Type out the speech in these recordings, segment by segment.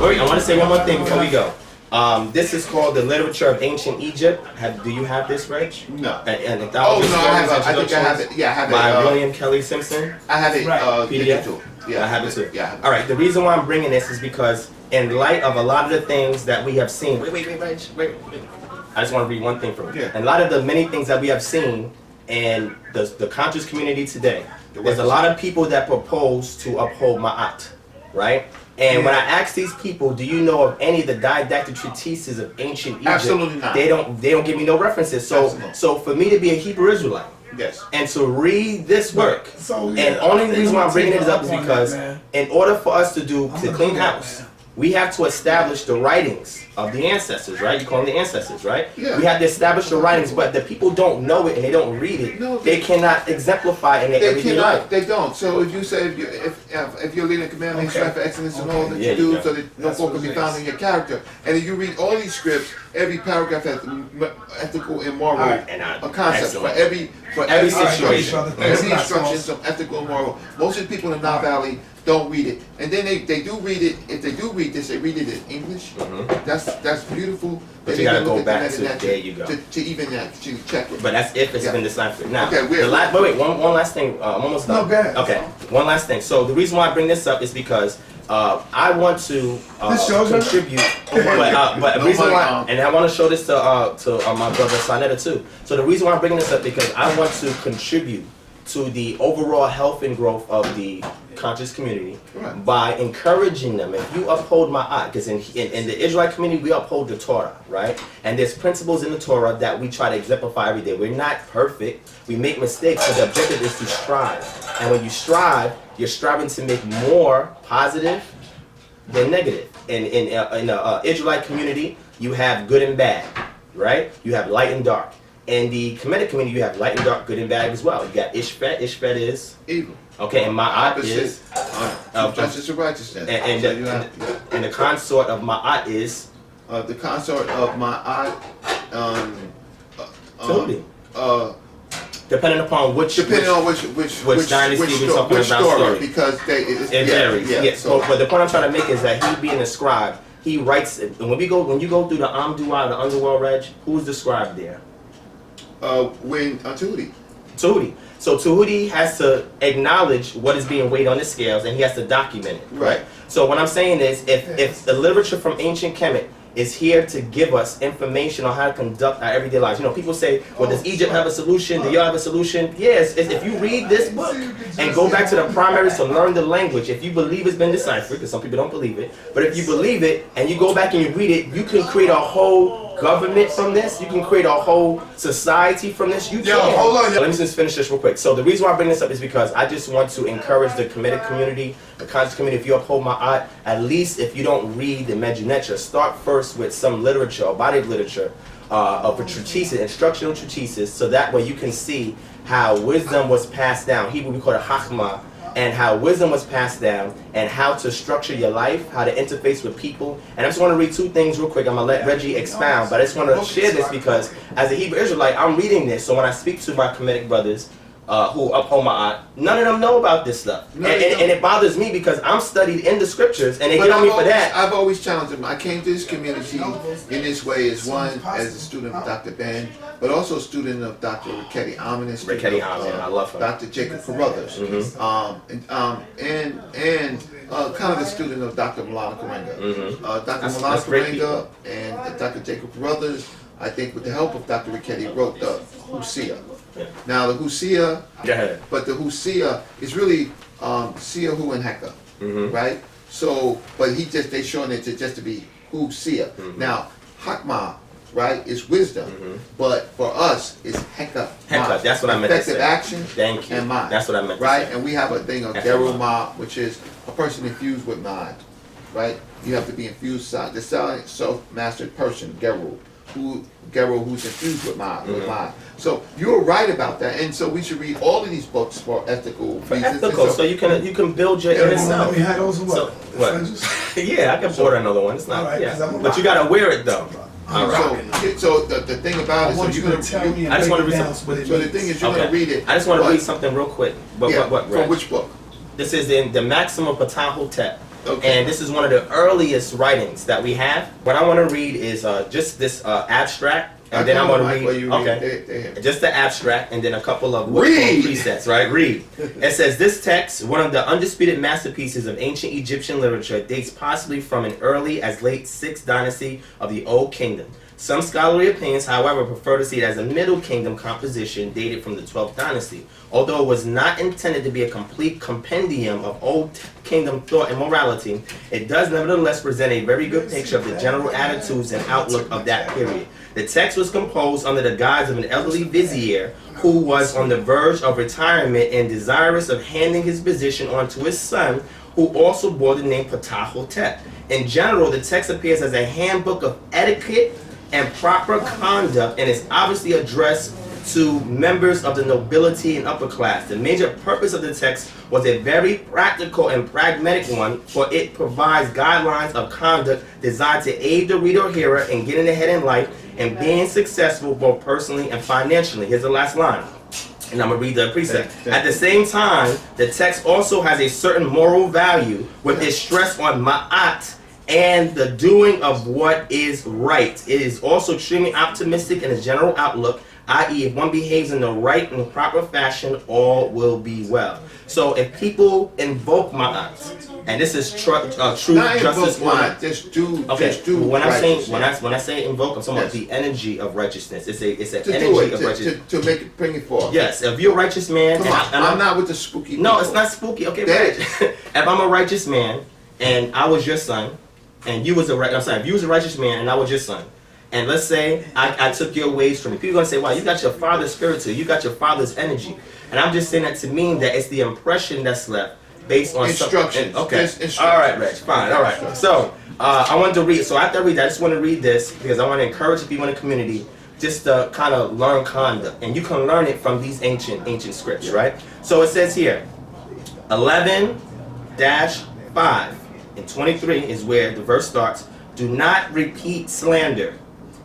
Wait, I want to say one more thing before we go. This is called the Literature of Ancient Egypt. Do you have this, Reg? No. And Oh, no, I have it. I think I have it. Yeah, I have it. By William Kelly Simpson. I have it. PDF. Digital. Yeah, I have it too. Yeah. All right. The reason why I'm bringing this is because, in light of a lot of the things that we have seen. Wait, Reg. Wait. I just want to read one thing from it. Yeah. And a lot of the many things that we have seen in the conscious community today, there's a lot of people that propose to uphold Ma'at, right? And when I ask these people, do you know of any of the didactic treatises of ancient Egypt? Absolutely not. They don't give me no references. So for me to be a Hebrew Israelite, yes, and to read this work, So, and only reason why I'm bringing it up is because in order for us to clean house, we have to establish the writings of the ancestors, right? You call them the ancestors, right? Yeah. We have to establish the writings, but the people don't know it and they don't read it. No, they cannot exemplify in their everyday life. They don't. So if you say if you're leading a commandment, strive for excellence in all that Yeah, you do, you so that no fault can be found in your character, and if you read all these scripts, every paragraph has ethical and moral a concept for every situation. Every instructions of ethical and moral. Most of the people in the Nile Valley don't read it, and then they do read it. If they do read this, they read it in English. That's beautiful. But you gotta go back to there you go to even to check it. But that's if it's been deciphered. Now, okay, one last thing. I'm almost done. No, go ahead. Okay, one last thing. So the reason why I bring this up is because I want to contribute. But the reason why, and I want to show this to my brother Sanetta too. So the reason why I'm bringing this up because I want to contribute to the overall health and growth of the conscious community by encouraging them. If you uphold Ma'at, because in the Israelite community we uphold the Torah, right? And there's principles in the Torah that we try to exemplify every day. We're not perfect. We make mistakes, but the objective is to strive. And when you strive, you're striving to make more positive than negative. In the Israelite community, you have good and bad, right? You have light and dark. In the Kemetic community, you have light and dark, good and bad as well. You got Ishvet. Ishvet is evil. Okay, and Ma'at is justice and righteousness. And the consort of Ma'at is the consort of Ma'at. Depending upon which dynasty we're talking about story. Because it varies. Yeah. So, but the point I'm trying to make is that he being a scribe, he writes. And when you go through the Ndw Ntr, the underworld, Reg, who's the scribe there? Tahuti. So Tahuti has to acknowledge what is being weighed on the scales, and he has to document it. Right. So what I'm saying is, if the literature from ancient Kemet is here to give us information on how to conduct our everyday lives. You know, people say, well, does Egypt have a solution? Do y'all have a solution? Yes, if you read this book and go back to the primaries to learn the language, if you believe it's been deciphered, because some people don't believe it, but if you believe it and you go back and you read it, you can create a whole government from this. You can create a whole society from this. You can. Hold on. Let me just finish this real quick. So the reason why I bring this up is because I just want to encourage the Kemetic community, the conscious community. If you uphold Ma'at, at least if you don't read the Ndw Ntr, start first with some literature, or body of literature, of a treatise, instructional treatises, so that way you can see how wisdom was passed down. Hebrew we call it Chachma, and how wisdom was passed down, and how to structure your life, how to interface with people. And I just want to read two things real quick. I'm going to let Reggie expound, but I just want to share this because as a Hebrew Israelite, I'm reading this, so when I speak to my Kemetic brothers who uphold Ma'at, none of them know about this stuff. And it bothers me because I'm studied in the scriptures, and they get on me for that. I've always challenged them. I came to this community in this way as a student of Dr. Ben, but also a student of Dr. Reggie. I love him. Dr. Jacob Carruthers, and kind of a student of Dr. Milana Karenga. Dr. Milana Karenga and Dr. Jacob Carruthers, I think with the help of Dr. Reggie, wrote the Hosea. Now the Hosea, but the Hosea is really Siahu and Heka, right? So, but they showing it to be Hosea. Now Hakma, right, is wisdom, but for us it's Heka. Heka, that's what I meant to say. Effective action. Thank you. And mind. That's what I meant to right? say. And we have a thing of Geruma, which is a person infused with mind, right? You have to be infused. The self-mastered person, Geru. Who's infused with mind. So you're right about that, and so we should read all of these books for ethical reasons. So you can build your inner self. We had those what? Yeah, I can order another one. It's not. But you gotta wear it though. So the thing about it, so you're gonna tell me. I just want to read something. So the thing is, you're gonna read it. I just want to read something real quick. What? From which book? This is in the Maxims of PtahHotep. And this is one of the earliest writings that we have. What I want to read is just this abstract. And then I'm going to read, just the abstract, and then a couple of presets, right? Read. It says, this text, one of the undisputed masterpieces of ancient Egyptian literature, dates possibly from an early as late 6th dynasty of the Old Kingdom. Some scholarly opinions, however, prefer to see it as a Middle Kingdom composition dated from the 12th dynasty. Although it was not intended to be a complete compendium of Old Kingdom thought and morality, it does nevertheless present a very good picture of the general attitudes and outlook of that period. The text was composed under the guise of an elderly vizier who was on the verge of retirement and desirous of handing his position on to his son, who also bore the name PtahHotep. In general, the text appears as a handbook of etiquette and proper conduct, and is obviously addressed to members of the nobility and upper class. The major purpose of the text was a very practical and pragmatic one, for it provides guidelines of conduct designed to aid the reader or hearer in getting ahead in life and being successful both personally and financially. Here's the last line, and I'm going to read the precept. At the same time, the text also has a certain moral value with its stress on ma'at, and the doing of what is right. It is also extremely optimistic in its general outlook, i.e. if one behaves in the right and proper fashion, all will be well. So if people invoke ma'at, and this is truth, justice, order. Just do. Okay. Just do when I say invoke, I'm talking about the energy of righteousness. It's an energy of righteousness to make it, bring it forth. Yes. If you're a righteous man, I'm not with the spooky. No, it's not spooky. Okay, Reg. If I'm a righteous man and I was your son, and you was if you was a righteous man and I was your son, and let's say I took your ways from you, people are gonna say, wow, you got your father's spirit to you, you got your father's energy. And I'm just saying that to mean that it's the impression that's left based on instructions. Okay. All right, Reg. Fine. All right. So I wanted to read. So after I read that, I just want to read this because I want to encourage people in the community just to kind of learn conduct, and you can learn it from these ancient scripts, right? So it says here, 11-5 and 23 is where the verse starts. Do not repeat slander,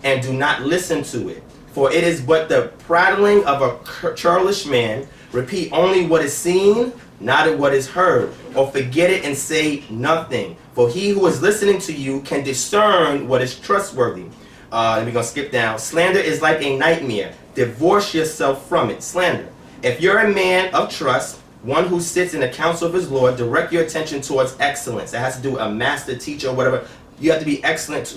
and do not listen to it, for it is but the prattling of a churlish man. Repeat only what is seen, not what is heard, or forget it and say nothing. For he who is listening to you can discern what is trustworthy. And we're going to skip down. Slander is like a nightmare. Divorce yourself from it. Slander. If you're a man of trust, one who sits in the counsel of his Lord, direct your attention towards excellence. It has to do with a master, teacher, or whatever. You have to be excellent,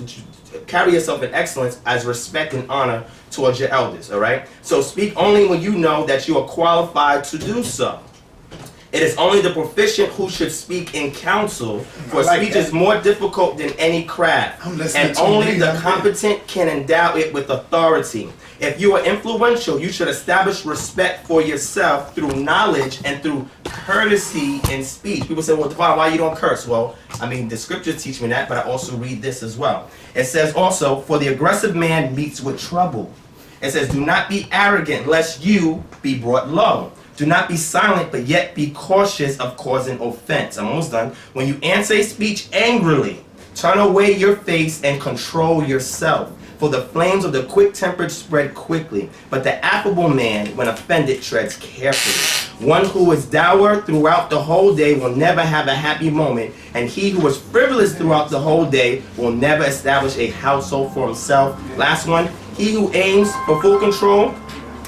carry yourself in excellence as respect and honor towards your elders, all right? So speak only when you know that you are qualified to do so. It is only the proficient who should speak in counsel, for speech is more difficult than any craft, and only the competent can endow it with authority. If you are influential, you should establish respect for yourself through knowledge and through courtesy in speech. People say, well, Devon, why you don't curse? Well, I mean, the scriptures teach me that, but I also read this as well. It says also, for the aggressive man meets with trouble. It says, do not be arrogant, lest you be brought low. Do not be silent, but yet be cautious of causing offense. I'm almost done. When you answer a speech angrily, turn away your face and control yourself. For the flames of the quick-tempered spread quickly, but the affable man, when offended, treads carefully. One who is dour throughout the whole day will never have a happy moment, and he who is frivolous throughout the whole day will never establish a household for himself. Last one, he who aims for full control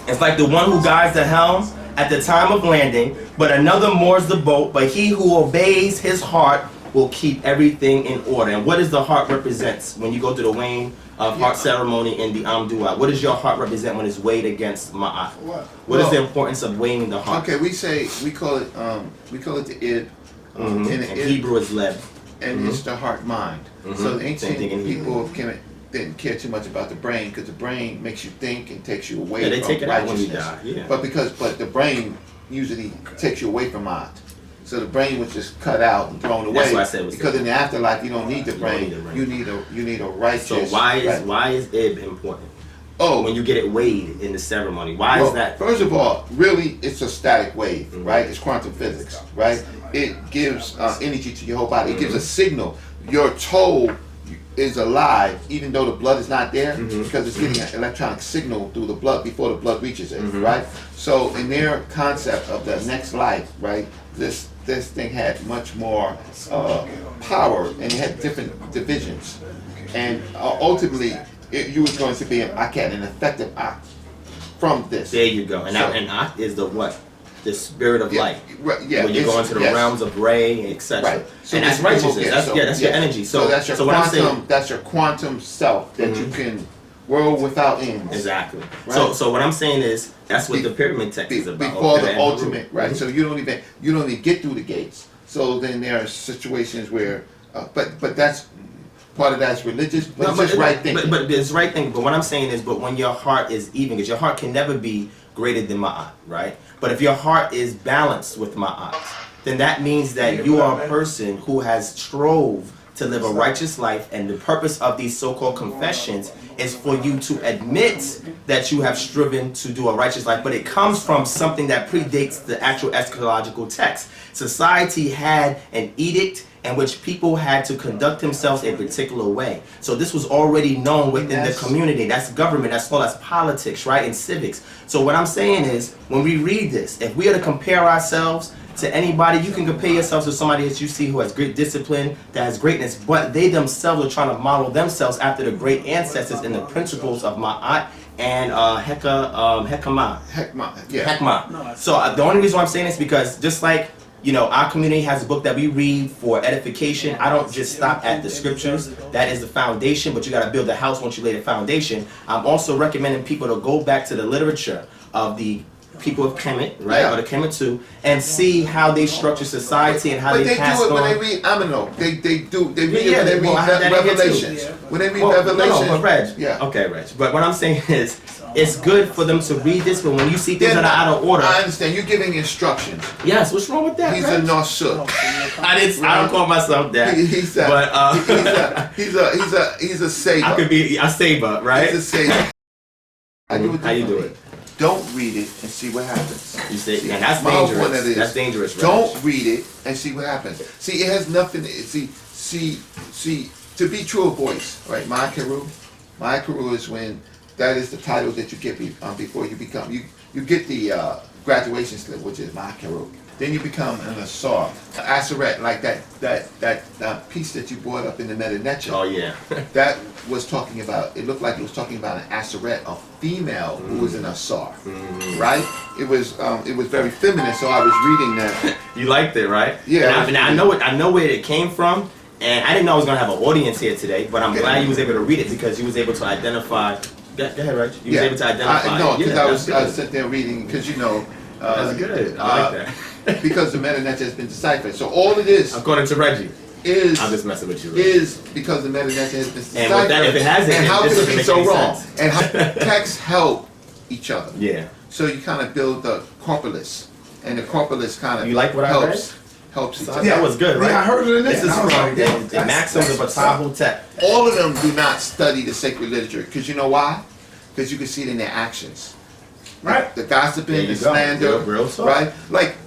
is like the one who guides the helm at the time of landing, but another moors the boat, but he who obeys his heart will keep everything in order. And what does the heart represents when you go to the weighing of heart ceremony in the Ndw? What does your heart represent when it's weighed against ma'at? What is the importance of weighing the heart? Okay, we call it the id. In Hebrew is lev. And it's the heart mind. So the ancient people didn't care too much about the brain, because the brain makes you think and takes you away they from take it out when you righteousness. die. But the brain usually takes you away from ma'at. So the brain was just cut out and thrown away. That's what I said. Because in the afterlife, you don't need the brain. You need a righteous. So why is ib important? Oh, when you get it weighed in the ceremony, why is that? First of all, really, it's a static wave, right? It's quantum physics, right? It gives energy to your whole body. It gives a signal. Your toe is alive, even though the blood is not there, because it's getting an electronic signal through the blood before the blood reaches it, right? So in their concept of the next life, right, this this thing had much more power, and it had different divisions, and ultimately you was going to be an effective act from this. There you go. And so, an act is the what? The spirit of light. Right, yeah. When you go into the realms of Ray, etc. Right. So and that's righteousness. That's your energy. So that's your quantum. That's your quantum self that you can world without ends. Exactly. Right? So what I'm saying is that's what the pyramid text is about. Before the ultimate, right? So you don't even get through the gates. So then there are situations where, but that's part of that's religious, but it's just right thinking. But it's right thinking. But what I'm saying is, but when your heart is even, because your heart can never be greater than Ma'at, right? But if your heart is balanced with Ma'at, then that means that you are a person who has strove to live a righteous life, and the purpose of these so-called confessions is for you to admit that you have striven to do a righteous life, but it comes from something that predates the actual eschatological text. Society had an edict in which people had to conduct themselves a particular way. So this was already known within the community. That's government, that's all, that's politics, right, and civics. So what I'm saying is, when we read this, if we are to compare ourselves to anybody, you can compare yourself to somebody that you see who has great discipline, that has greatness, but they themselves are trying to model themselves after the great ancestors in the principles of Ma'at and Hekmah. So the only reason why I'm saying this is because just like, you know, our community has a book that we read for edification. I don't just stop at the scriptures. That is the foundation, but you got to build the house once you lay the foundation. I'm also recommending people to go back to the literature of the people of Kemet, right, or the Kemet too, and see how they structure society and how they pass on. But they do it when they read Amino. They read it when they read Revelations. When they read Revelations. No, but Reg. Okay, Reg. But what I'm saying is, it's good for them to read this, but when you see things that are out of order. I understand. You're giving instructions. Yes, what's wrong with that? He's a Nosuk. I don't call myself that. He's a saber. I could be a saber, right? He's a saber. How you do it? Don't read it and see what happens. You say, and that's dangerous. That's dangerous, right? Don't read it and see what happens. See, it has nothing. See. To be true of voice, right? Ma'akaru is when that is the title that you get before you become. You get the graduation slip, which is Ma'akaru. Then you become an Asar, Aseret, like that piece that you brought up in the Ndw Ntr. Oh yeah. That was talking about. It looked like it was talking about an Aseret, a female who was an Asar, right? It was very feminine. So I was reading that. You liked it, right? Yeah. And I know where it came from, and I didn't know I was gonna have an audience here today, but I'm glad you was able to read it because you was able to identify. Go ahead, Reggie. You was able to identify. No, because I was sitting there reading because you know. That's good. I like that. Because the Ndw Ntr has been deciphered. So all it is, according to Reggie, I'm just messing with you. Reggie. Is because the Ndw Ntr has been deciphered. And with that, if it hasn't, and how could it be so wrong? Sense. And how texts help each other. Yeah. So you kind of build the corpulus, and the corpulus kind of you like what helps each other. That was good, right? Yeah, I heard it in This is from the Maxims of PtahHotep. All of them do not study the sacred literature because you know why? Because you can see it in their actions. Right. The gossiping, the slander, right? Like.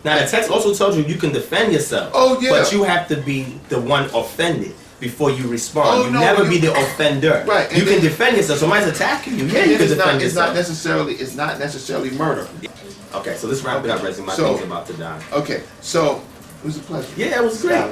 Now the text also tells you can defend yourself. Oh yeah. But you have to be the one offended before you respond. Never be the offender. Right. You can defend yourself. Somebody's attacking you. Yeah, you can defend yourself. It's not necessarily murder. Okay, so let's wrap it up, Reggie. My thing's about to die. Okay, so it was a pleasure. Yeah, it was great.